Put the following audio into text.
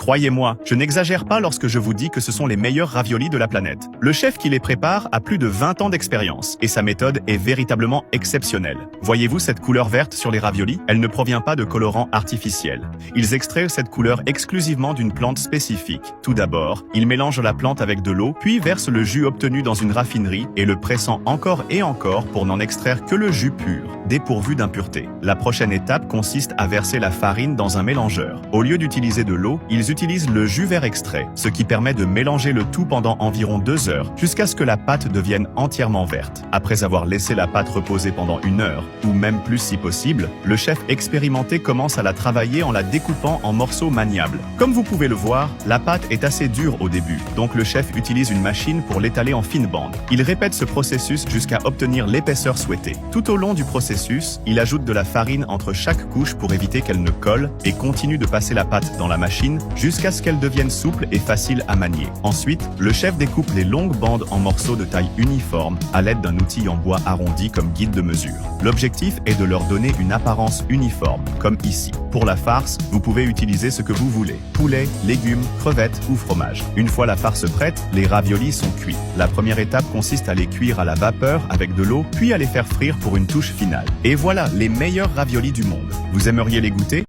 Croyez-moi, je n'exagère pas lorsque je vous dis que ce sont les meilleurs raviolis de la planète. Le chef qui les prépare a plus de 20 ans d'expérience et sa méthode est véritablement exceptionnelle. Voyez-vous cette couleur verte sur les raviolis? Elle ne provient pas de colorants artificiels. Ils extraient cette couleur exclusivement d'une plante spécifique. Tout d'abord, ils mélangent la plante avec de l'eau, puis versent le jus obtenu dans une raffinerie et le pressant encore et encore pour n'en extraire que le jus pur, dépourvu d'impuretés. La prochaine étape consiste à verser la farine dans un mélangeur. Au lieu d'utiliser de l'eau, ils utilisent le jus vert extrait, ce qui permet de mélanger le tout pendant environ 2 heures, jusqu'à ce que la pâte devienne entièrement verte. Après avoir laissé la pâte reposer pendant 1 heure, ou même plus si possible, le chef expérimenté commence à la travailler en la découpant en morceaux maniables. Comme vous pouvez le voir, la pâte est assez dure au début, donc le chef utilise une machine pour l'étaler en fines bandes. Il répète ce processus jusqu'à obtenir l'épaisseur souhaitée. Tout au long du processus, il ajoute de la farine entre chaque couche pour éviter qu'elle ne colle et continue de passer la pâte dans la machine jusqu'à ce qu'elle devienne souple et facile à manier. Ensuite, le chef découpe les longues bandes en morceaux de taille uniforme à l'aide d'un outil en bois arrondi comme guide de mesure. L'objectif est de leur donner une apparence uniforme, comme ici. Pour la farce, vous pouvez utiliser ce que vous voulez: poulet, légumes, crevettes ou fromage. Une fois la farce prête, les raviolis sont cuits. La première étape consiste à les cuire à la vapeur avec de l'eau, puis à les faire frire pour une touche finale. Et voilà les meilleurs raviolis du monde. Vous aimeriez les goûter?